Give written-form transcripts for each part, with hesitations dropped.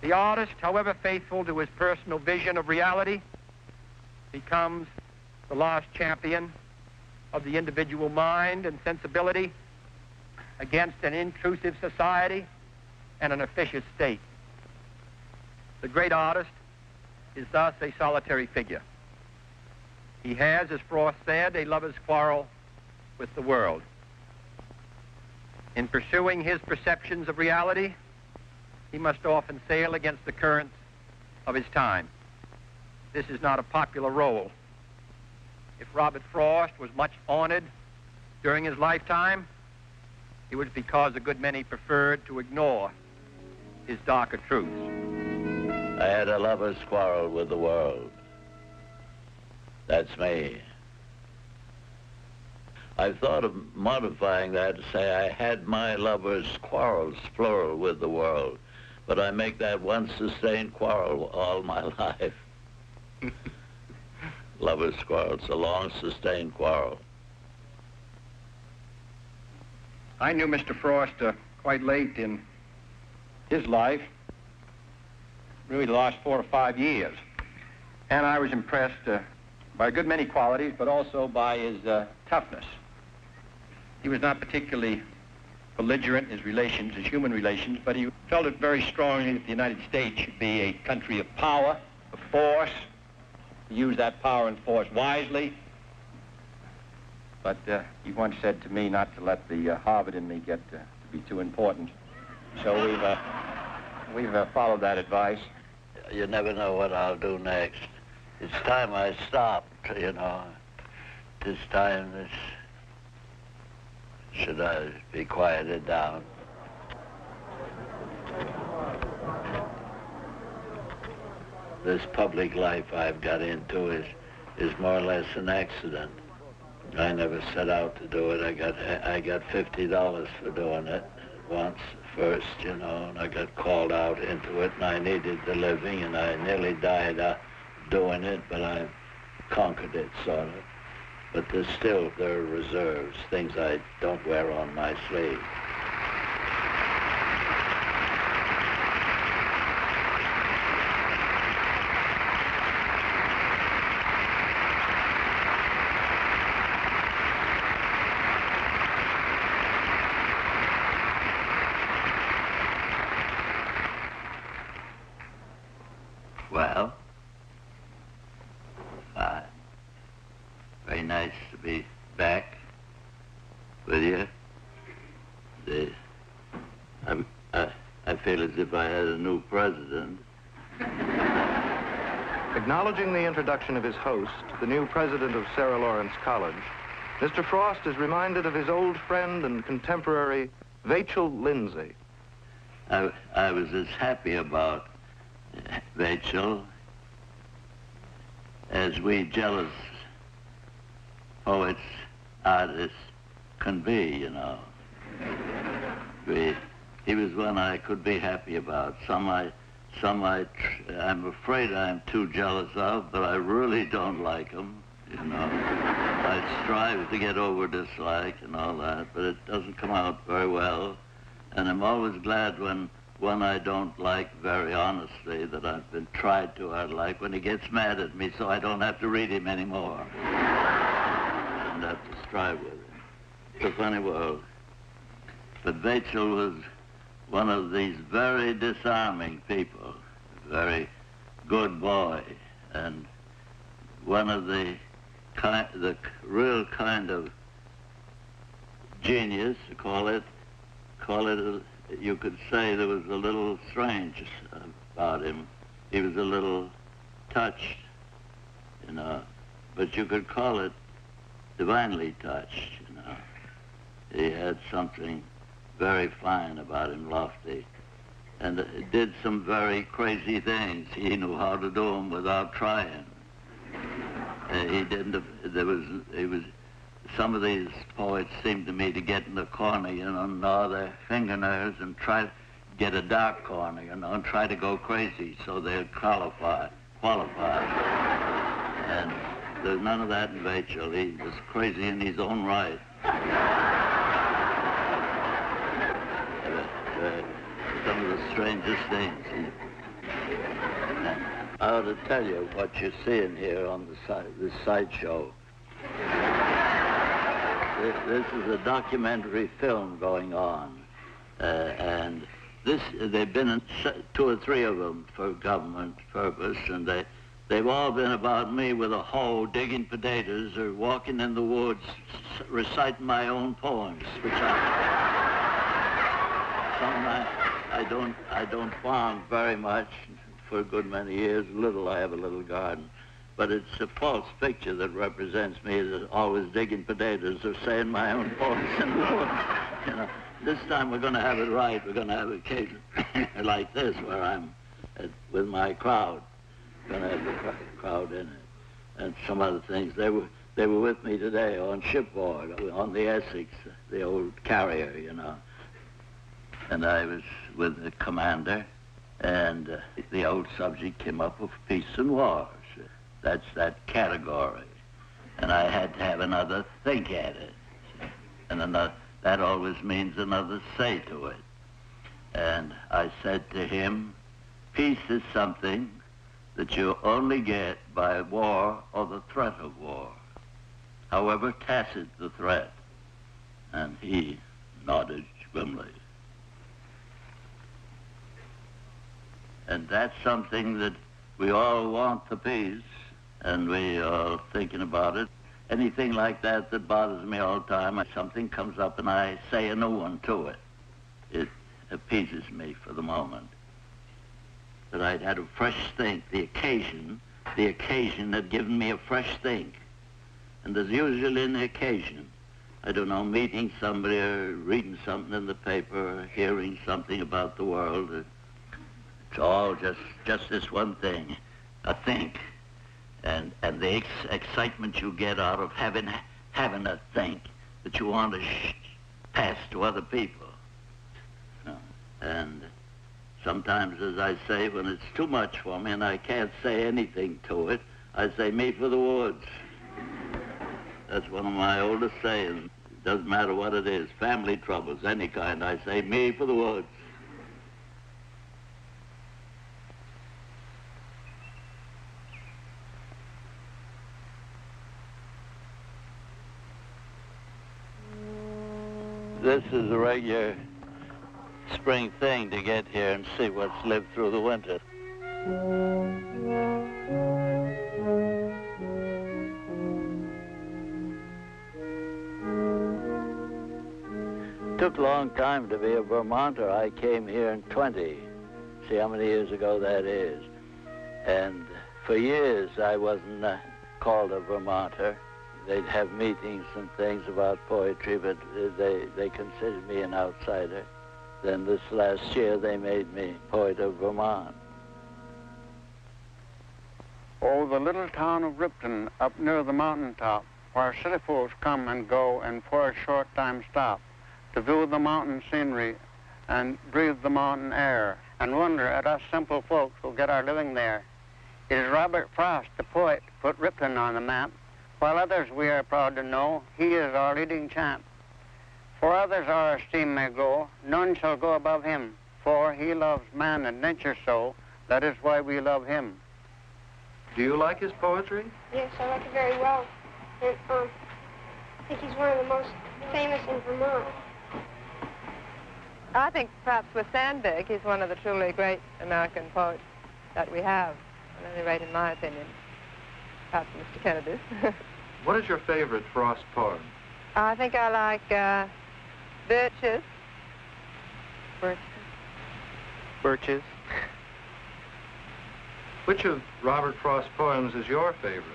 The artist, however faithful to his personal vision of reality, becomes the lost champion of the individual mind and sensibility against an intrusive society and an officious state. The great artist is thus a solitary figure. He has, as Frost said, a lover's quarrel with the world. In pursuing his perceptions of reality, he must often sail against the currents of his time. This is not a popular role. If Robert Frost was much honored during his lifetime, it was because a good many preferred to ignore his darker truths. I had a lover's quarrel with the world. That's me. I've thought of modifying that to say I had my lover's quarrels, plural, with the world. But I make that one sustained quarrel all my life. Lover's quarrel, it's a long sustained quarrel. I knew Mr. Frost quite late in his life, really the last 4 or 5 years. And I was impressed by a good many qualities, but also by his toughness. He was not particularly belligerent in his relations, his human relations, but he felt it very strongly that the United States should be a country of power, of force, to use that power and force wisely. But he once said to me not to let the Harvard in me get to be too important. So we've followed that advice. You never know what I'll do next. It's time I stopped, you know. This time, should I be quieted down? This public life I've got into is more or less an accident. I never set out to do it. I got $50 for doing it once first, you know, and I got called out into it, and I needed the living, and I nearly died doing it, but I conquered it, sort of. But there are reserves, things I don't wear on my sleeve. Well, very nice to be back with you. I feel as if I had a new president. Acknowledging the introduction of his host, the new president of Sarah Lawrence College, Mr. Frost is reminded of his old friend and contemporary, Vachel Lindsay. I was as happy about Vachel as we jealous poets, artists can be, you know. He was one I could be happy about. Some I'm afraid I'm too jealous of, but I really don't like him, you know. I strive to get over dislike and all that, but it doesn't come out very well. And I'm always glad when one I don't like very honestly, that I've been tried to, I like when he gets mad at me so I don't have to read him anymore. I don't have to strive with him. It's a funny world. But Vachel was one of these very disarming people, a very good boy, and one of the real kind of genius, call it, you could say there was a little strange about him. He was a little touched, you know, but you could call it divinely touched, you know. He had something very fine about him, lofty, and did some very crazy things. He knew how to do them without trying. Some of these poets seem to me to get in the corner, you know, gnaw their fingernails and try to get a dark corner, you know, and try to go crazy so they'll qualify. And there's none of that in Vachel. He was crazy in his own right. Some of the strangest things. I ought to tell you what you're seeing here on this sideshow. This is a documentary film going on, and they've been in 2 or 3 of them for government purpose, and they've all been about me with a hoe digging potatoes or walking in the woods reciting my own poems, which I don't farm very much for a good many years. I have a little garden. But it's a false picture that represents me as always digging potatoes or saying my own poems in the woods. You know, this time we're going to have it right. We're going to have an occasion like this where I'm with my crowd. Going to have the crowd in it. And some other things. They were with me today on shipboard, on the Essex, the old carrier, you know. And I was with the commander, and the old subject came up of peace and wars. That's that category. And I had to have another think at it. And that always means another say to it. And I said to him, peace is something that you only get by war or the threat of war, however tacit the threat. And he nodded grimly. And that's something that we all want, the peace, and we are thinking about it. Anything like that bothers me all the time, something comes up and I say a new one to it. It appeases me for the moment. That I'd had a fresh think, the occasion had given me a fresh think. And there's usually an occasion. I don't know, meeting somebody or reading something in the paper or hearing something about the world. It's all just this one thing, a think. And the excitement you get out of having a think that you want to pass to other people. And sometimes, as I say, when it's too much for me and I can't say anything to it, I say, me for the woods. That's one of my oldest sayings. It doesn't matter what it is, family troubles, any kind, I say, me for the woods. This is a regular spring thing to get here and see what's lived through the winter. Took a long time to be a Vermonter. I came here in 20. See how many years ago that is. And for years I wasn't called a Vermonter. They'd have meetings and things about poetry, but they considered me an outsider. Then this last year, they made me poet of Vermont. Oh, the little town of Ripton, up near the mountaintop, where city folks come and go and for a short time stop to view the mountain scenery and breathe the mountain air and wonder at us simple folks who get our living there. It is Robert Frost, the poet, put Ripton on the map, while others we are proud to know he is our leading champ. For others our esteem may go, none shall go above him, for he loves man and nature so, that is why we love him. Do you like his poetry? Yes, I like it very well. And, I think he's one of the most famous in Vermont. I think perhaps with Sandberg, he's one of the truly great American poets that we have, at any rate in my opinion. Perhaps Mr. Kennedy's. What is your favorite Frost poem? I think I like Birches. Birches. Which of Robert Frost's poems is your favorite?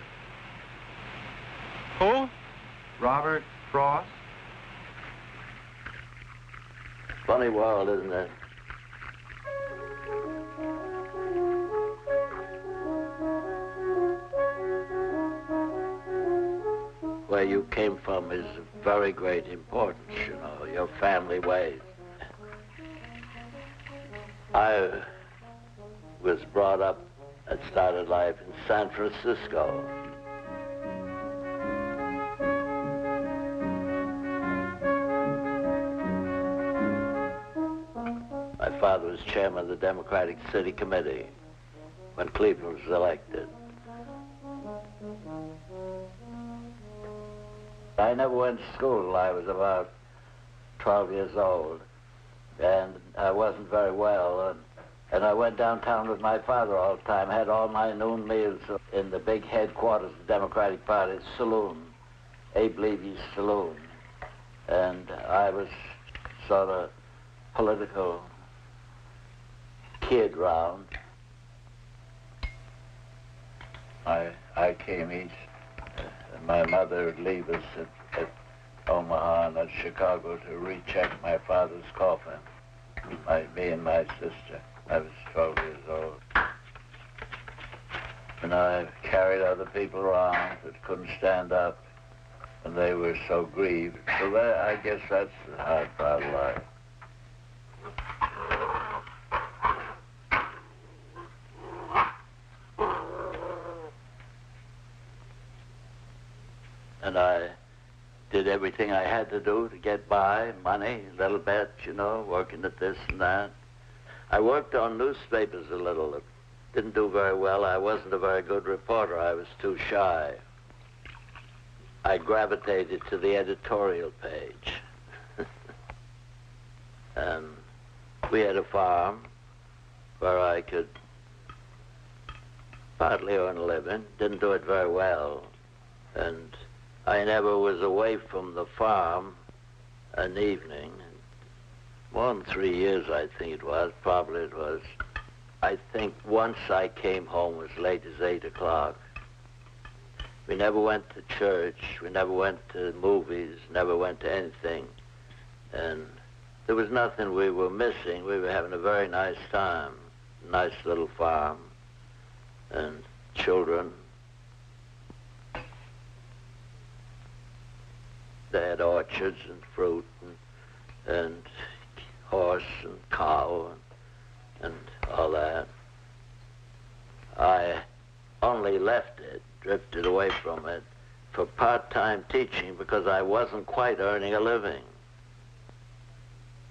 Who? Robert Frost? Funny world, isn't it? Where you came from is of very great importance, you know, your family ways. I was brought up and started life in San Francisco. My father was chairman of the Democratic City Committee. when Cleveland was elected. I never went to school till I was about 12 years old, and I wasn't very well, and I went downtown with my father all the time, had all my noon meals in the big headquarters of the Democratic Party saloon, Abe Levy's saloon, and I was sort of political kid round. I came east, and my mother would leave us at Omaha and at Chicago to recheck my father's coffin, me and my sister. I was 12 years old. And I carried other people around that couldn't stand up, and they were so grieved. So that, I guess that's the hard part of life. And I did everything I had to do to get by, money, a little bit, you know, working at this and that. I worked on newspapers a little. Didn't do very well. I wasn't a very good reporter. I was too shy. I gravitated to the editorial page. And we had a farm where I could partly earn a living. Didn't do it very well. And I never was away from the farm an evening. More than 3 years, I think it was. Probably it was. I think once I came home as late as 8 o'clock. We never went to church. We never went to movies. Never went to anything. And there was nothing we were missing. We were having a very nice time. Nice little farm. And children. They had orchards and fruit and horse and cow and all that. I only left it, drifted away from it, for part-time teaching because I wasn't quite earning a living.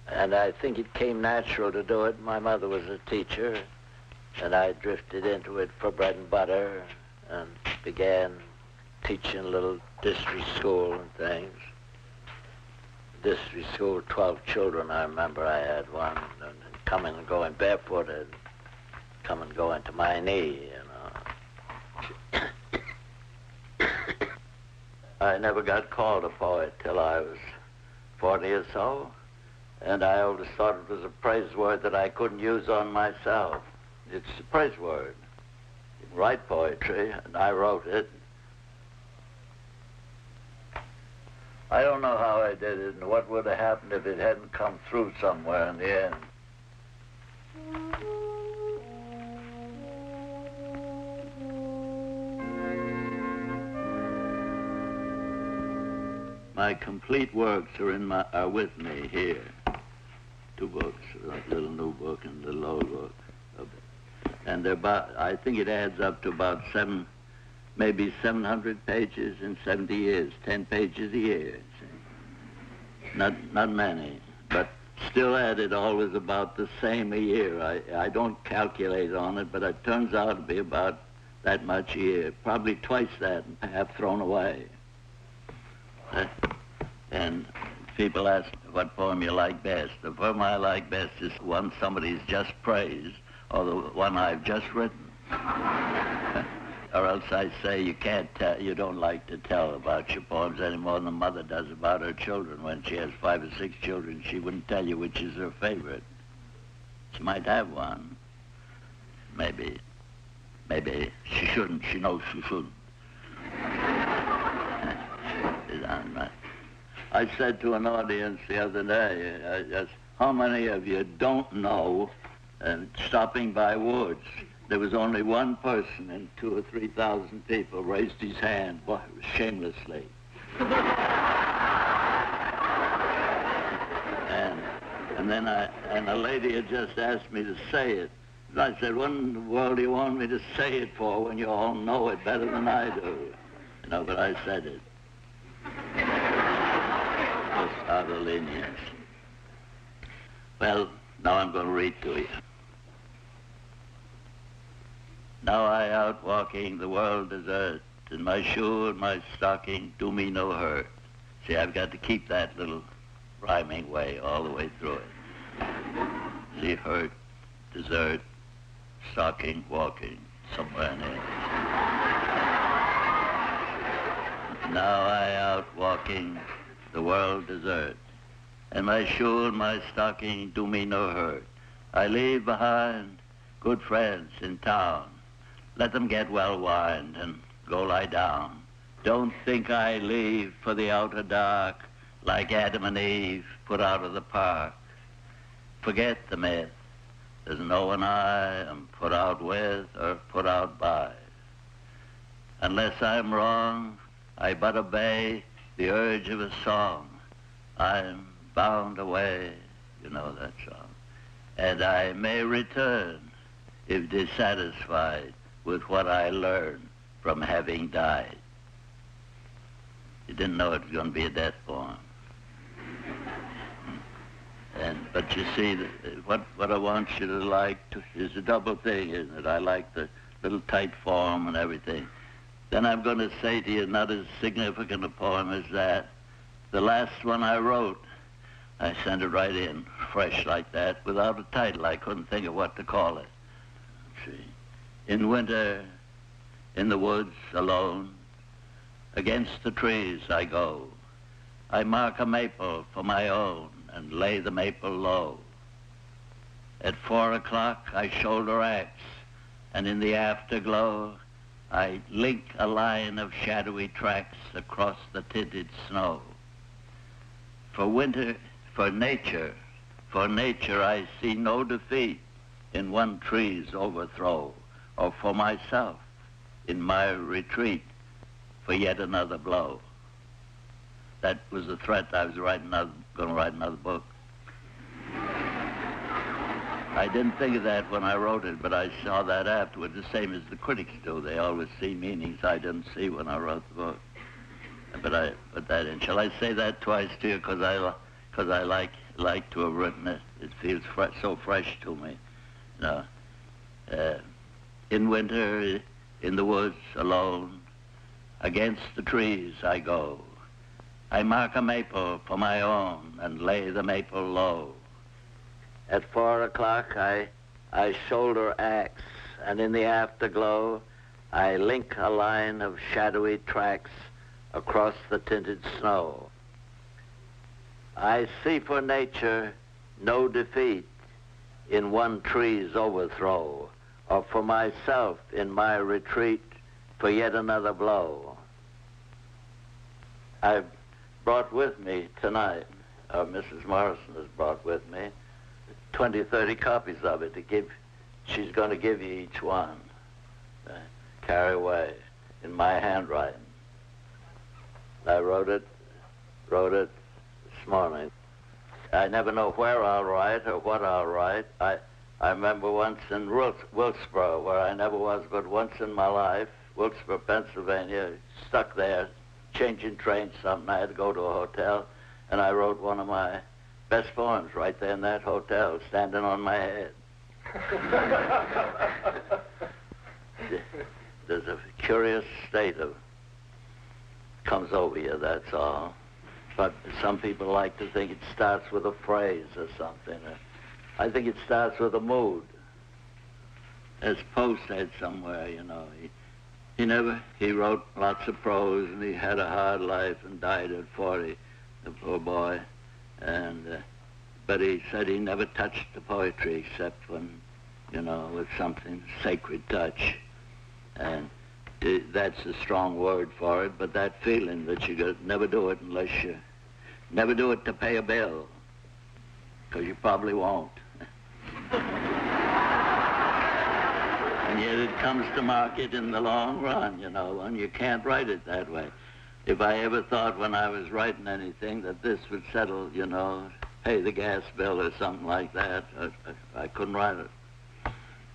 And I think it came natural to do it. My mother was a teacher, and I drifted into it for bread and butter and began teaching a little district school and things. District school, 12 children, I remember I had one, and coming and going barefooted, come and go into my knee, you know. I never got called a poet till I was 40 or so, and I always thought it was a praise word that I couldn't use on myself. It's a praise word. You can write poetry, and I wrote it. I don't know how I did it and what would have happened if it hadn't come through somewhere in the end. My complete works are with me here. 2 books, a little new book and a little old book. And they're about, I think it adds up to about maybe 700 pages in 70 years, 10 pages a year. Not many, but still at it always about the same a year. I don't calculate on it, but it turns out to be about that much a year, probably twice that and half thrown away. And people ask what poem you like best. The poem I like best is one somebody's just praised, or the one I've just written. Or else I say you can't tell, you don't like to tell about your poems any more than a mother does about her children. When she has 5 or 6 children, she wouldn't tell you which is her favorite. She might have one. Maybe she shouldn't. She knows she shouldn't. I said to an audience the other day, how many of you don't know, stopping by Woods, there was only one person and 2,000 or 3,000 people raised his hand shamelessly. And then a lady had just asked me to say it. And I said, what in the world do you want me to say it for when you all know it better than I do? You know, but I said it. Just out of lenience. Well, now I'm going to read to you. Now I out walking, the world desert, and my shoe and my stocking do me no hurt. See, I've got to keep that little rhyming way all the way through it. See, hurt, desert, stocking, walking, somewhere in there. Now I out walking, the world desert, and my shoe and my stocking do me no hurt. I leave behind good friends in town. Let them get well wined and go lie down. Don't think I leave for the outer dark like Adam and Eve put out of the park. Forget the myth. There's no one I am put out with or put out by. Unless I'm wrong, I but obey the urge of a song. I'm bound away, you know that song. And I may return if dissatisfied with what I learned from having died. You didn't know it was going to be a death poem. But you see, what I want you to like is a double thing, isn't it? I like the little tight form and everything. Then I'm going to say to you, not as significant a poem as that. The last one I wrote, I sent it right in, fresh like that, without a title. I couldn't think of what to call it. Let's see. In winter, in the woods, alone, against the trees I go. I mark a maple for my own and lay the maple low. At 4 o'clock I shoulder axe, and in the afterglow I link a line of shadowy tracks across the tinted snow. For nature I see no defeat in one tree's overthrow, or for myself in my retreat for yet another blow. That was a threat. I was going to write another book. I didn't think of that when I wrote it, but I saw that afterward, the same as the critics do. They always see meanings I didn't see when I wrote the book. But I put that in. Shall I say that twice to you? Because I like to have written it. It feels so fresh to me. You know, in winter, in the woods, alone, against the trees I go. I mark a maple for my own and lay the maple low. At 4 o'clock I shoulder axe, and in the afterglow I link a line of shadowy tracks across the tinted snow. I see for nature no defeat in one tree's overthrow, or for myself in my retreat for yet another blow. I've brought with me tonight, or Mrs. Morrison has brought with me, 20, 30 copies of it to give. She's going to give you each one. Carry away in my handwriting. I wrote it this morning. I never know where I'll write or what I'll write. I remember once in Wilkesboro, where I never was but once in my life, Wilkesboro, Pennsylvania, stuck there, changing trains something. I had to go to a hotel, and I wrote one of my best poems right there in that hotel, standing on my head. There's a curious state of comes over you, that's all. But some people like to think it starts with a phrase or something. I think it starts with a mood. As Poe said somewhere, you know, he wrote lots of prose, and he had a hard life and died at 40, the poor boy. But he said he never touched the poetry except when, you know, with something sacred touch. And that's a strong word for it, but that feeling that you never do it unless you never do it to pay a bill, because you probably won't. And yet it comes to market in the long run, you know, and you can't write it that way. If I ever thought when I was writing anything that this would settle, you know, pay the gas bill or something like that, I couldn't write it.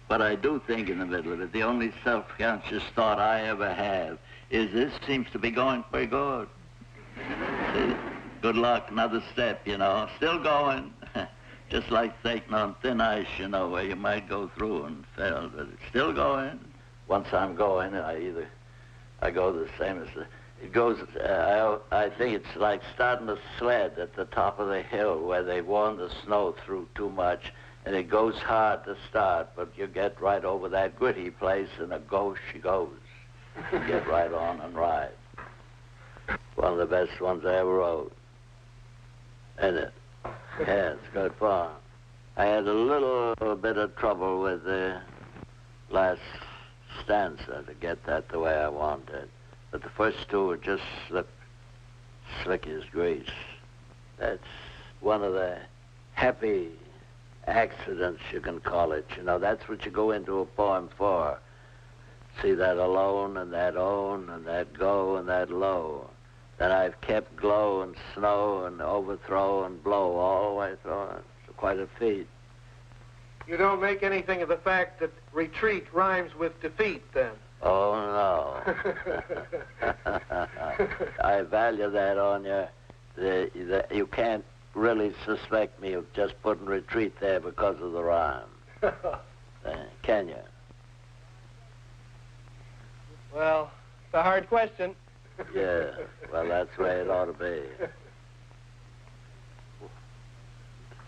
But I do think in the middle of it, the only self-conscious thought I ever have is this seems to be going pretty good. See, good luck, another step, you know, still going. Just like skating on thin ice, you know, where you might go through and fail, but it's still going. once I'm going, I go the same as it goes. I think it's like starting a sled at the top of the hill where they've worn the snow through too much, and it goes hard to start, but you get right over that gritty place, and a go she goes. You get right on and ride. One of the best ones I ever wrote. Isn't it? Yeah, it's good fun. I had a little bit of trouble with the last stanza to get that the way I wanted. But the first two were just slick as grease. That's one of the happy accidents, you can call it. You know, that's what you go into a poem for. See that alone and that own and that go and that low. Then I've kept glow and snow and overthrow and blow all the way through. It's quite a feat. You don't make anything of the fact that retreat rhymes with defeat, then? Oh, no. I value that on you. You can't really suspect me of just putting retreat there because of the rhyme. Can you? Well, it's a hard question. Yeah, well, that's the way it ought to be.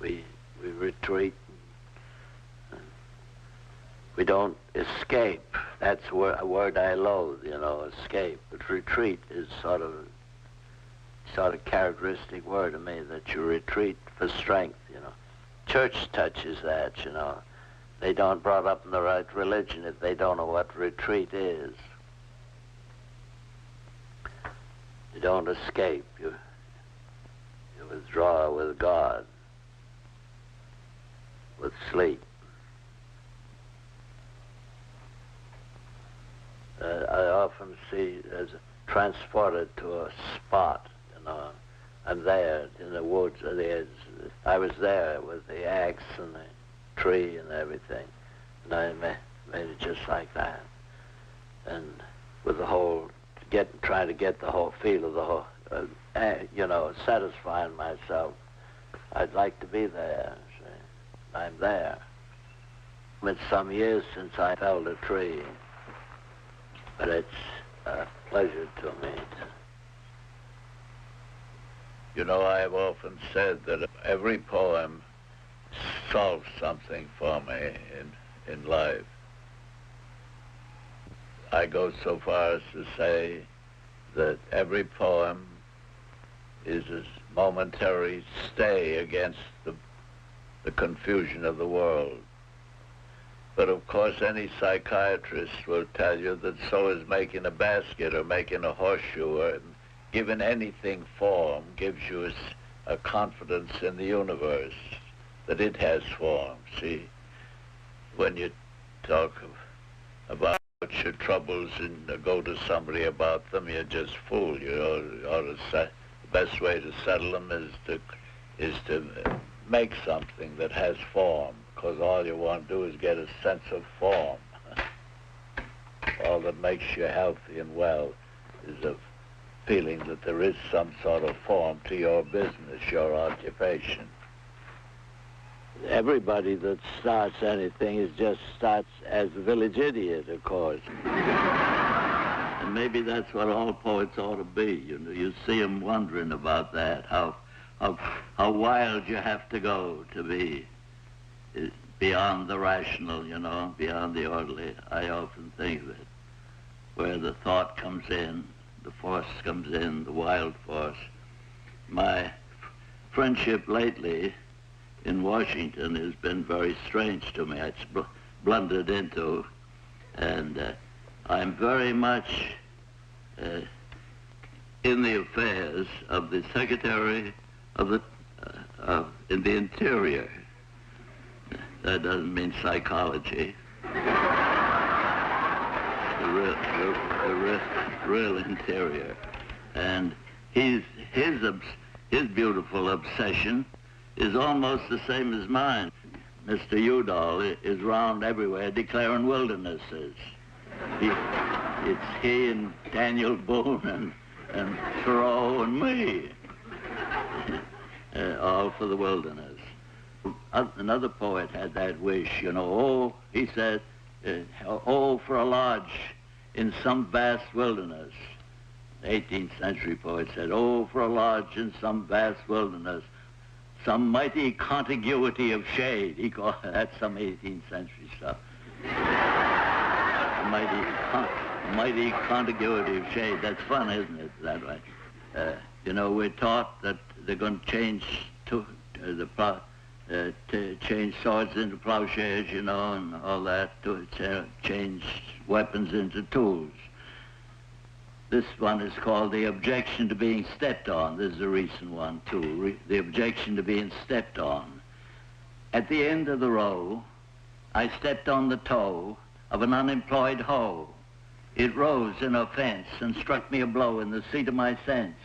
We retreat. We don't escape. That's a word I loathe, you know, escape. But retreat is sort of characteristic word to me, that you retreat for strength, you know. Church touches that, you know. They don't brought up in the right religion if they don't know what retreat is. You don't escape. You withdraw with God, with sleep. I often see as transported to a spot, you know. I'm there in the woods. I was there with the axe and the tree and everything, and I made it just like that. And with the whole, trying to get the whole feel of the whole, you know, satisfying myself. I'd like to be there. See? I'm there. It's some years since I felled a tree, but it's a pleasure to me. You know, I've often said that every poem solves something for me in life. I go so far as to say that every poem is a momentary stay against the confusion of the world. But of course, any psychiatrist will tell you that so is making a basket or making a horseshoe, or giving anything form gives you a confidence in the universe that it has form. See, when you talk about your troubles and go to somebody about them, you're just fool. You know, the best way to settle them is to make something that has form, because all you want to do is get a sense of form. All that makes you healthy and well is a feeling that there is some sort of form to your business, your occupation. Everybody that starts anything starts as a village idiot, of course. And maybe that's what all poets ought to be. You know, you see them wondering about that, how wild you have to go to be beyond the rational, you know, beyond the orderly. I often think that where the thought comes in, the force comes in, the wild force. My friendship lately in Washington has been very strange to me. It's blundered into, and I'm very much in the affairs of the Secretary of in the Interior. That doesn't mean psychology. The real interior, and his beautiful obsession is almost the same as mine. Mr. Udall is round everywhere declaring wildernesses. It's he and Daniel Boone and Thoreau and me, all for the wilderness. Another poet had that wish, you know. Oh, he said, oh, for a lodge in some vast wilderness. The 18th century poet said, oh, for a lodge in some vast wilderness, some mighty contiguity of shade. He called that some 18th century stuff. Mighty contiguity of shade. That's fun, isn't it, that way? You know, we're taught that they're going to change to change swords into plowshares, you know, and all that, to change weapons into tools. This one is called the objection to being stepped on. This is a recent one, too. The objection to being stepped on. At the end of the row, I stepped on the toe of an unemployed hoe. It rose in offense and struck me a blow in the seat of my sense.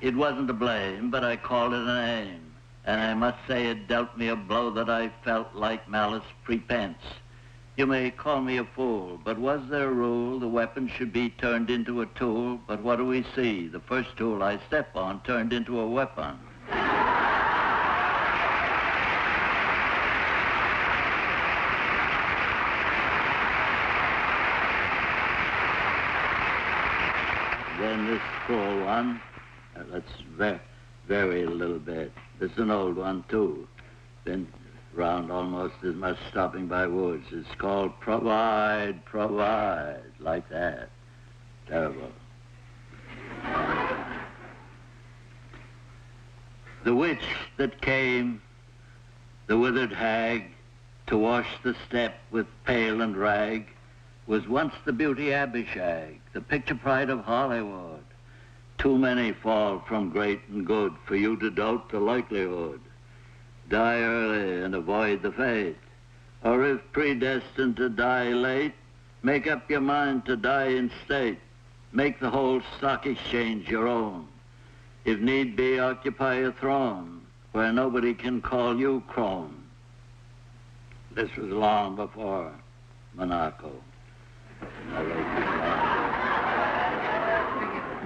It wasn't a blame, but I called it an aim. And I must say it dealt me a blow that I felt like malice prepense. You may call me a fool, but was there a rule the weapon should be turned into a tool? But what do we see? The first tool I step on turned into a weapon. Then this full one, let's vary it a little bit. This is an old one, too. Been around almost as much stopping by woods. It's called Provide, Provide, like that. Terrible. The witch that came, the withered hag, to wash the step with pail and rag, was once the beauty Abishag, the picture pride of Hollywood. Too many fall from great and good for you to doubt the likelihood. Die early and avoid the fate. Or if predestined to die late, make up your mind to die in state. Make the whole stock exchange your own. If need be, occupy a throne where nobody can call you crone. This was long before Monaco. I wrote this line.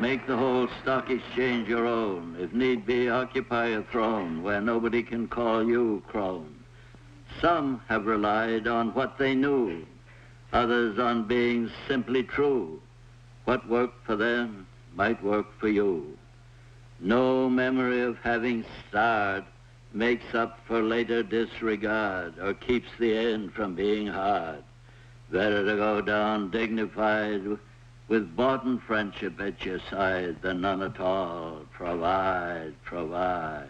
Make the whole stock exchange your own. If need be, occupy a throne where nobody can call you crone. Some have relied on what they knew, others on being simply true. What worked for them might work for you. No memory of having starred makes up for later disregard or keeps the end from being hard. Better to go down dignified with boughten friendship at your side than none at all. Provide, provide.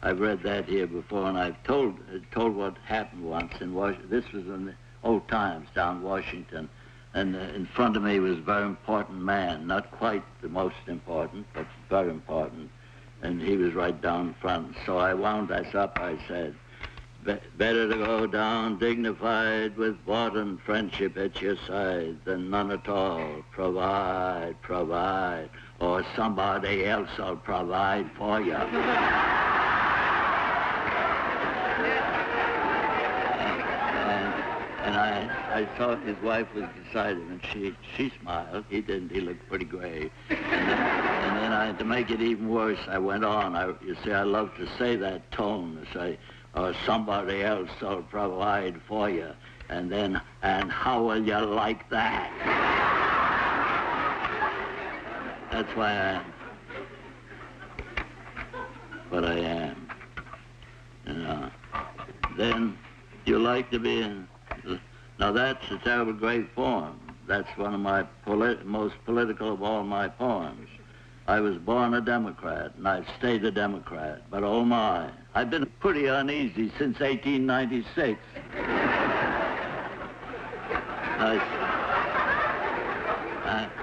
I've read that here before, and I've told what happened once in Washington. This was in the old times down Washington, and in front of me was a very important man, not quite the most important, but very important, and he was right down front. So I wound us up, I said, better to go down dignified with boughten friendship at your side than none at all. Provide, provide, or somebody else will provide for you. And I thought his wife was beside him, and she smiled. He didn't. He looked pretty grave. And then to make it even worse, I went on. You see, I love to say that tone, to say, or somebody else will provide for you. And then, and how will you like that? That's why I am what I am. You know. Then you like to be in. Now that's a terrible great poem. That's one of my most political of all my poems. I was born a Democrat, and I've stayed a Democrat, but oh my, I've been pretty uneasy since 1896.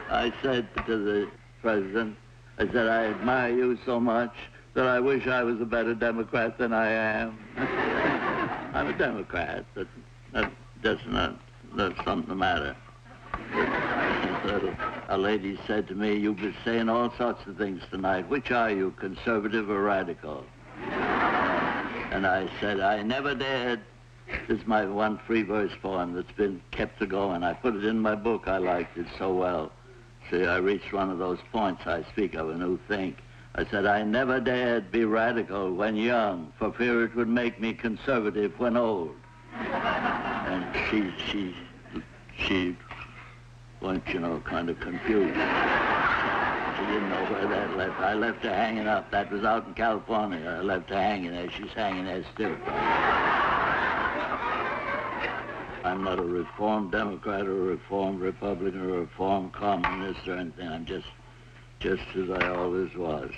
I said to the president, I said, I admire you so much that I wish I was a better Democrat than I am. I'm a Democrat, but that's something the matter. A lady said to me, you've been saying all sorts of things tonight. Which are you, conservative or radical? And I said, I never dared. This is my one free verse poem that's been kept to go, and I put it in my book. I liked it so well. See, I reached one of those points I speak of, a new think. I said, I never dared be radical when young, for fear it would make me conservative when old. And she went, you know, kind of confused. She didn't know where that left. I left her hanging up. That was out in California. I left her hanging there. She's hanging there still. I'm not a reformed Democrat or a reformed Republican or a reformed communist or anything. I'm just as I always was.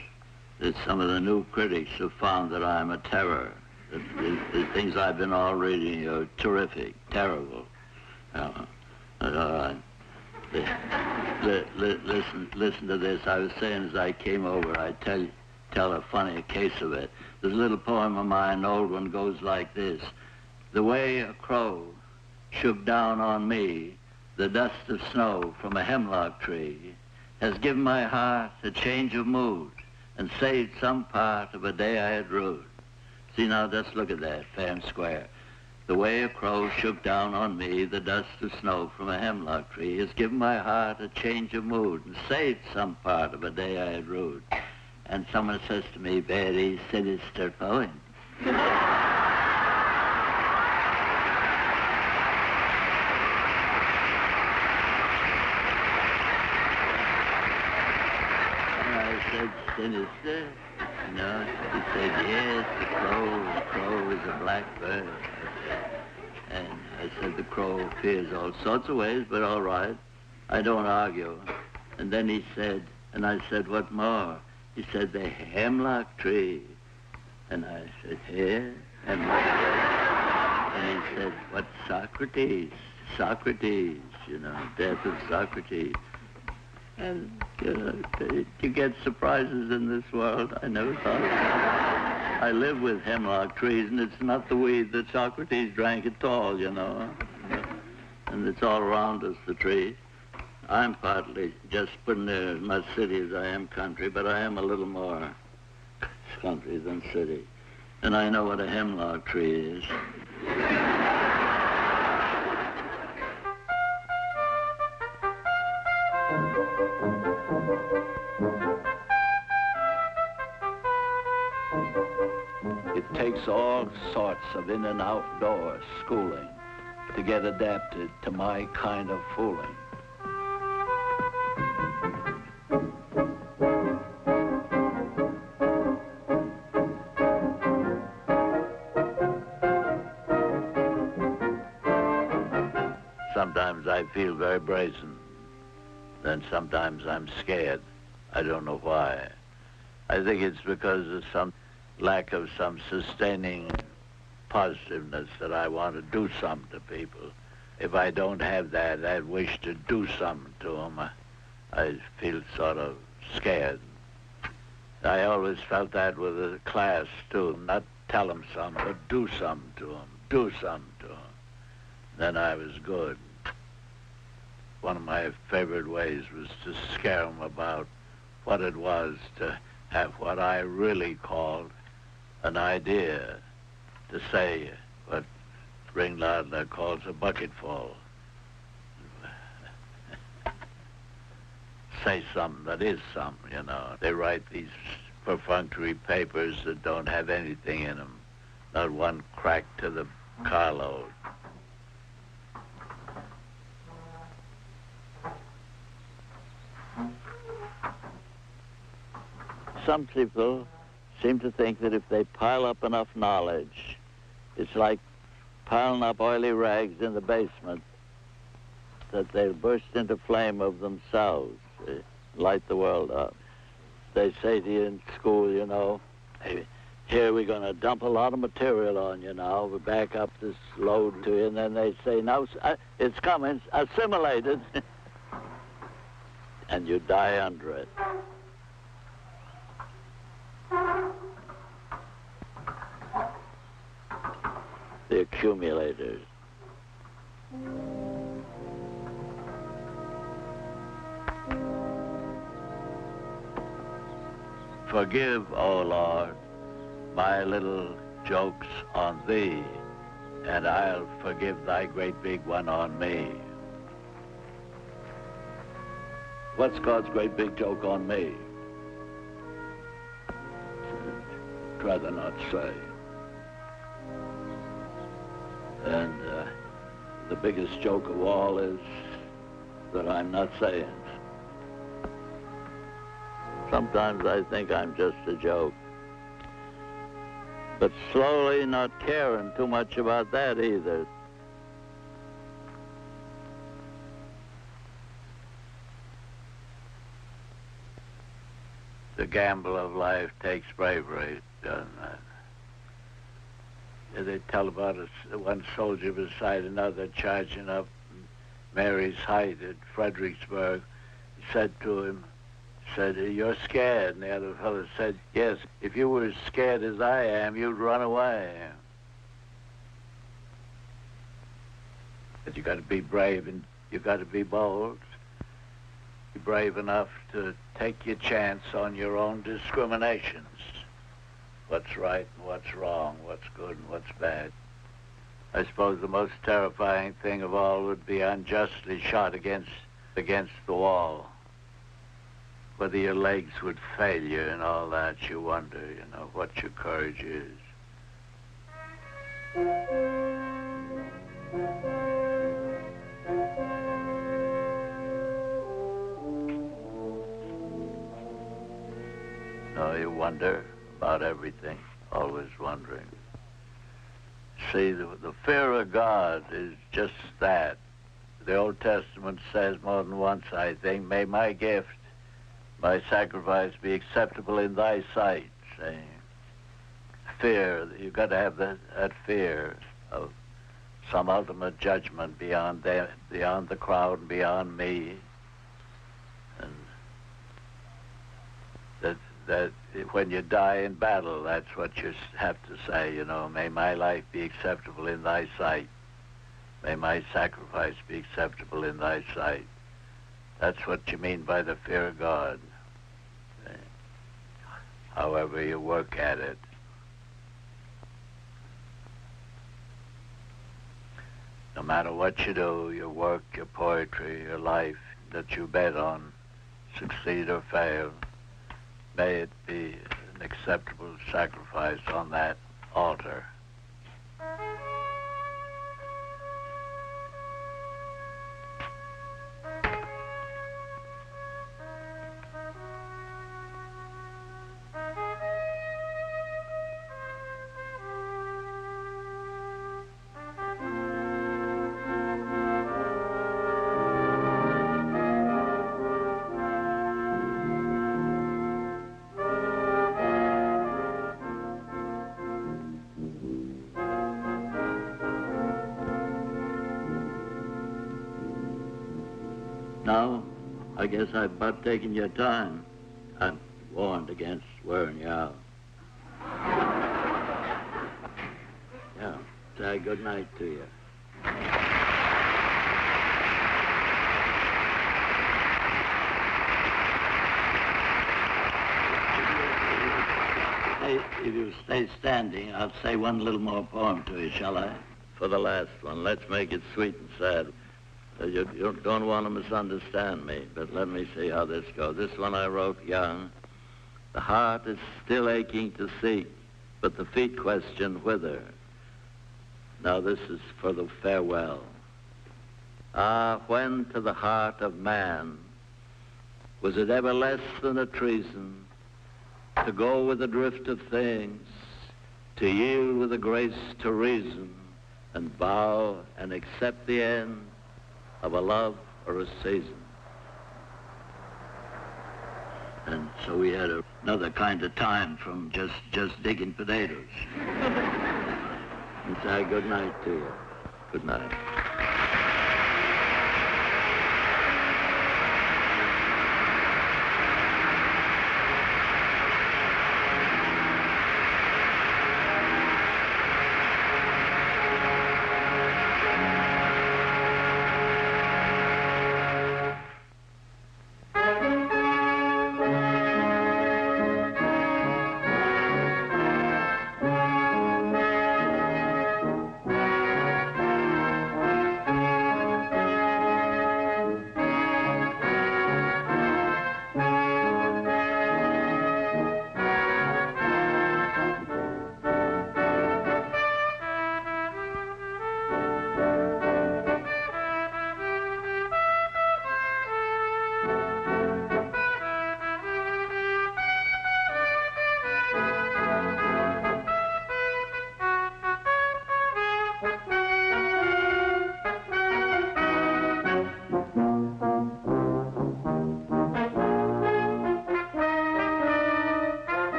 That some of the new critics have found that I'm a terror. The things I've been all reading are terrific, terrible. Listen to this. I was saying as I came over, I tell a funny case of it. There's a little poem of mine, an old one, goes like this. The way a crow shook down on me the dust of snow from a hemlock tree has given my heart a change of mood and saved some part of a day I had rued. See now, just look at that, fair and square. The way a crow shook down on me the dust of snow from a hemlock tree has given my heart a change of mood and saved some part of a day I had rued. And someone says to me, very sinister poem. Sinister? No, he said, yes, the crow is a blackbird. And I said, the crow appears all sorts of ways, but all right. I don't argue. And then he said, and I said, what more? He said, the hemlock tree. And I said, here, hemlock tree. And he said, what, Socrates? Socrates, you know, death of Socrates. And, you know, you get surprises in this world. I never thought of that. I live with hemlock trees, and it's not the weed that Socrates drank at all, you know. And it's all around us, the trees. I'm partly just putting there as much city as I am country, but I am a little more country than city. And I know what a hemlock tree is. It takes all sorts of in and outdoor schooling to get adapted to my kind of fooling. Sometimes I feel very brazen. Then sometimes I'm scared. I don't know why. I think it's because of some lack of some sustaining positiveness that I want to do something to people. If I don't have that wish to do something to them, I feel sort of scared. I always felt that with the class, too. Not tell them something, but do something to them. Do something to them. Then I was good. One of my favorite ways was to scare them about what it was to have what I really called an idea, to say what Ringlardner calls a bucketful. Say something that is something, you know. They write these perfunctory papers that don't have anything in them, not one crack to the carload. Some people seem to think that if they pile up enough knowledge, it's like piling up oily rags in the basement, that they'll burst into flame of themselves, light the world up. They say to you in school, you know, hey, here we're going to dump a lot of material on you now, we back up this load to you, and then they say, now it's coming, assimilated, and you die under it. The accumulators. Forgive, O Lord, my little jokes on thee, and I'll forgive thy great big one on me. What's God's great big joke on me? I'd rather not say. And The biggest joke of all is that I'm not saying. Sometimes I think I'm just a joke. But slowly not caring too much about that either. The gamble of life takes bravery, doesn't it? They tell about one soldier beside another charging up Mary's Height at Fredericksburg. He said to him, "You're scared." And the other fellow said, "Yes, if you were as scared as I am, you'd run away." But you got to be brave and you got to be bold. Be brave enough to take your chance on your own discriminations. What's right and what's wrong, what's good and what's bad. I suppose the most terrifying thing of all would be unjustly shot against the wall. Whether your legs would fail you and all that, you wonder, what your courage is. No, you wonder about everything, always wondering. See, the fear of God is just that. The Old Testament says more than once, I think, "May my gift, my sacrifice be acceptable in thy sight." See? Fear, you've got to have that fear of some ultimate judgment beyond the crowd and beyond me. And that when you die in battle, that's what you have to say, "May my life be acceptable in thy sight. May my sacrifice be acceptable in thy sight." That's what you mean by the fear of God. However you work at it. No matter what you do, your work, your poetry, your life that you bet on, succeed or fail, may it be an acceptable sacrifice on that altar. Now, I guess I've about taken your time. I'm warned against wearing you out. Yeah, say good night to you. Hey, if you stay standing, I'll say one little more poem to you, shall I? For the last one, let's make it sweet and sad. You don't want to misunderstand me, but let me see how this goes. This one I wrote young. The heart is still aching to seek, but the feet question whither. Now this is for the farewell. Ah, when to the heart of man was it ever less than a treason to go with the drift of things, to yield with the grace to reason, and bow and accept the end of a love or a season. And so we had another kind of time from just digging potatoes. And say good night to you. Good night.